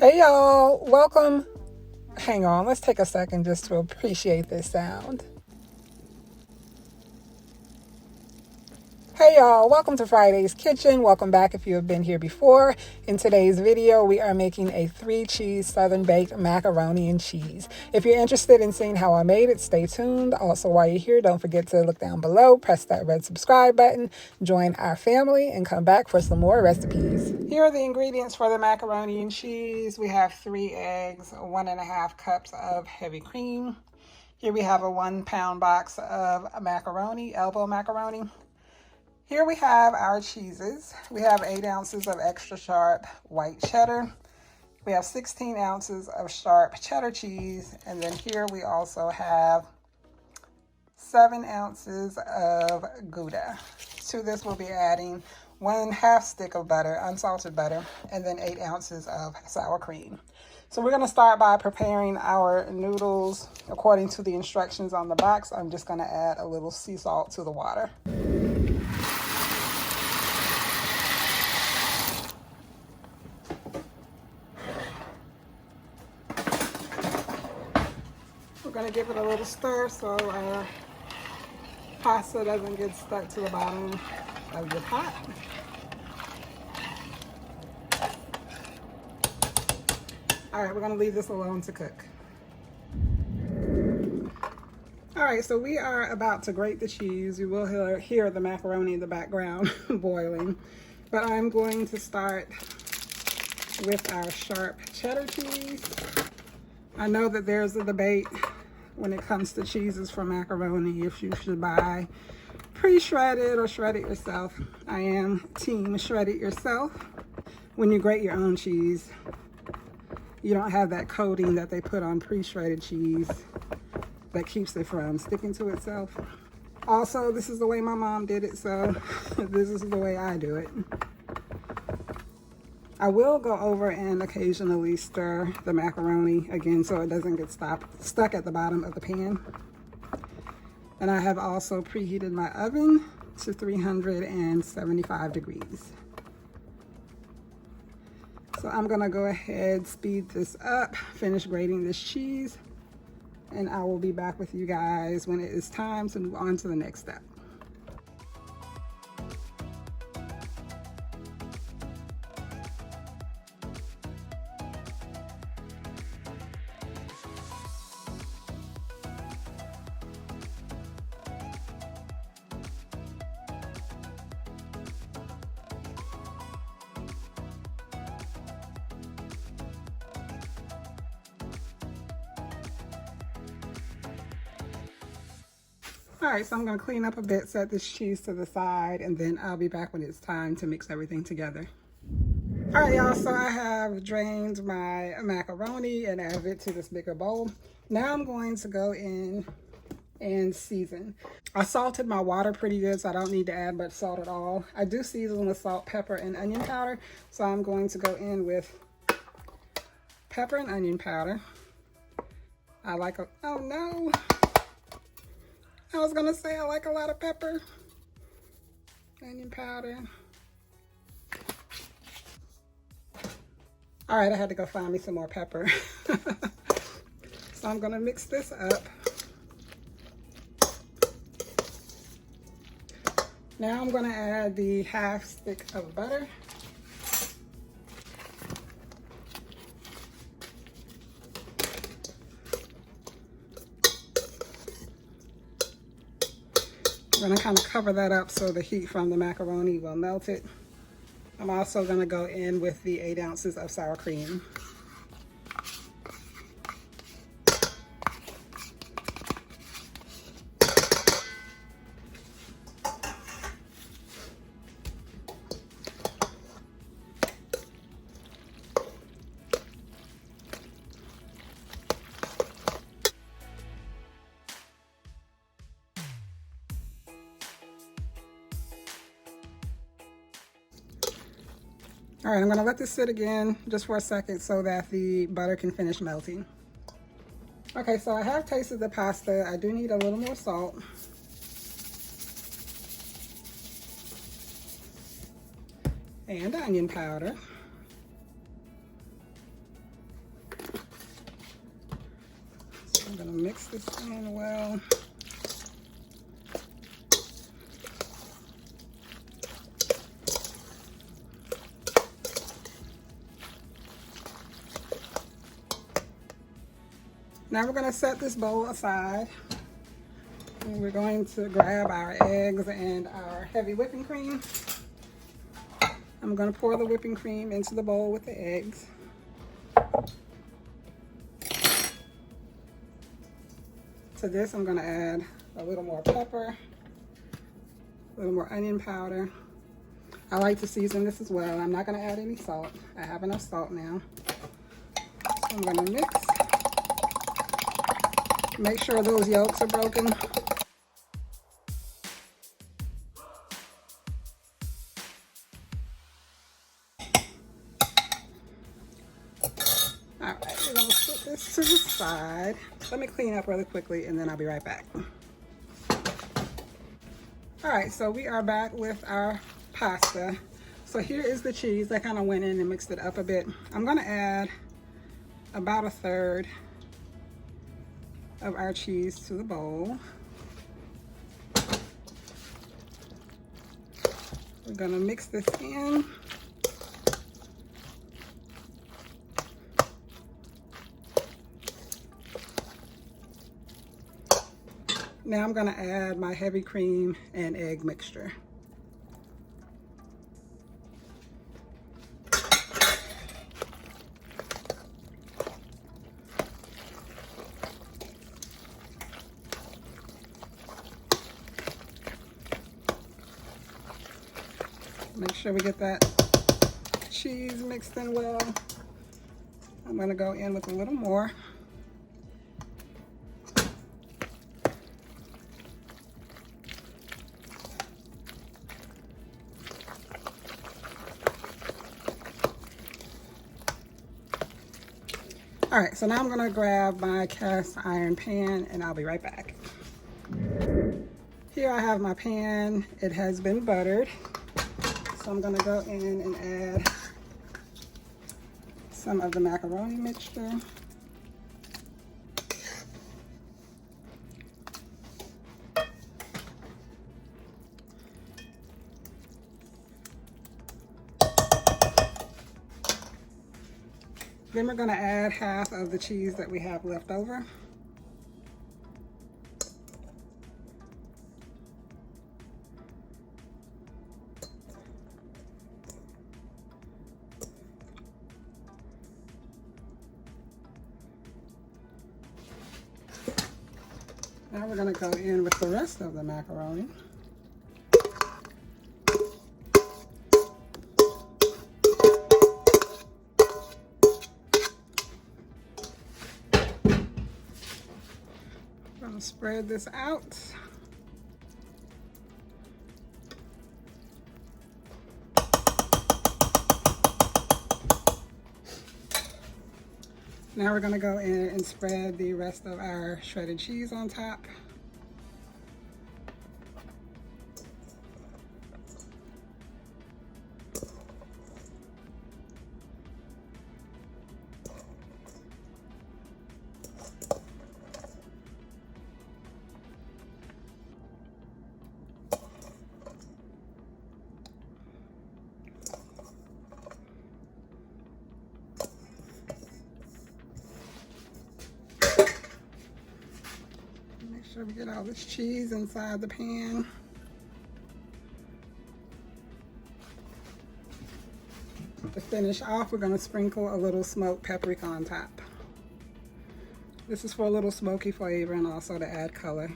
Hey y'all, welcome. Hang on, let's take a second just to appreciate this sound. Hey y'all, welcome to Friday's Kitchen. Welcome back if you have been here before. In today's video, we are making a 3-cheese Southern baked macaroni and cheese. If you're interested in seeing how I made it, stay tuned. Also, while you're here, don't forget to look down below, press that red subscribe button, join our family, and come back for some more recipes. Here are the ingredients for the macaroni and cheese. We have 3 eggs, 1.5 cups of heavy cream. Here we have a 1-pound box of macaroni, elbow macaroni. Here we have our cheeses. We have 8 ounces of extra sharp white cheddar. We have 16 ounces of sharp cheddar cheese. And then here we also have 7 ounces of Gouda. To this we'll be adding 1/2 stick of butter, unsalted butter, and then 8 ounces of sour cream. So we're gonna start by preparing our noodles. According to the instructions on the box, I'm just gonna add a little sea salt to the water. We're going to give it a little stir so our pasta doesn't get stuck to the bottom of the pot. All right, we're going to leave this alone to cook. All right, so we are about to grate the cheese. You will hear the macaroni in the background boiling, but I'm going to start with our sharp cheddar cheese. I know that there's a debate when it comes to cheeses for macaroni, if you should buy pre-shredded or shred it yourself. I am team shred it yourself. When you grate your own cheese, you don't have that coating that they put on pre-shredded cheese that keeps it from sticking to itself. Also, this is the way my mom did it, so this is the way I do it. I will go over and occasionally stir the macaroni again so it doesn't get stuck at the bottom of the pan. And I have also preheated my oven to 375 degrees. So I'm gonna go ahead, speed this up, finish grating this cheese, and I will be back with you guys when it is time to move on to the next step. All right, so I'm gonna clean up a bit, set this cheese to the side, and then I'll be back when it's time to mix everything together. All right, y'all, so I have drained my macaroni and added it to this bigger bowl. Now I'm going to go in and season. I salted my water pretty good, so I don't need to add much salt at all. I do season with salt, pepper, and onion powder, so I'm going to go in with pepper and onion powder. I like a, oh no. I was gonna say I like a lot of pepper, onion powder. All right, I had to go find me some more pepper. So I'm gonna mix this up. Now I'm gonna add the 1/2 stick of butter. I'm gonna kind of cover that up so the heat from the macaroni will melt it. I'm also gonna go in with the 8 ounces of sour cream. All right, I'm gonna let this sit again just for a second so that the butter can finish melting. Okay, so I have tasted the pasta. I do need a little more salt. And onion powder. I'm gonna mix this in well. Now we're gonna set this bowl aside. And we're going to grab our eggs and our heavy whipping cream. I'm going to pour the whipping cream into the bowl with the eggs. To this, I'm going to add a little more pepper, a little more onion powder. I like to season this as well. I'm not going to add any salt. I have enough salt now. So I'm going to mix. Make sure those yolks are broken. We're gonna put this to the side. Let me clean up really quickly and then I'll be right back. All right, so we are back with our pasta. So here is the cheese. I kind of went in and mixed it up a bit. I'm gonna add about 1/3 of our cheese to the bowl. We're gonna mix this in. Now I'm gonna add my heavy cream and egg mixture. Make sure we get that cheese mixed in well. I'm gonna go in with a little more. All right, so now I'm gonna grab my cast iron pan and I'll be right back. Here I have my pan. It has been buttered. So I'm gonna go in and add some of the macaroni mixture. Then we're going to add half of the cheese that we have left over. Now we're going to go in with the rest of the macaroni. Spread this out. Now we're going to go in and spread the rest of our shredded cheese on top. Make sure we get all this cheese inside the pan. To finish off, we're going to sprinkle a little smoked paprika on top. This is for a little smoky flavor and also to add color.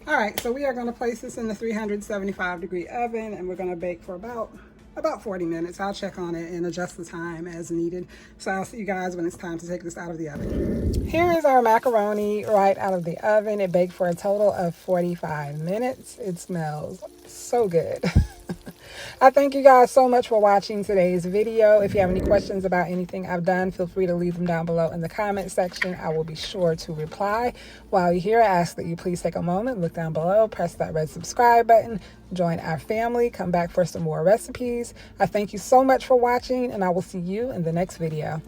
All right, so we are going to place this in the 375-degree oven and we're going to bake for about 40 minutes. I'll check on it and adjust the time as needed. So I'll see you guys when it's time to take this out of the oven. Here is our macaroni right out of the oven. It baked for a total of 45 minutes. It smells so good. I thank you guys so much for watching today's video. If you have any questions about anything I've done, feel free to leave them down below in the comment section. I will be sure to reply. While you're here, I ask that you please take a moment, look down below, press that red subscribe button, join our family, come back for some more recipes. I thank you so much for watching, and I will see you in the next video.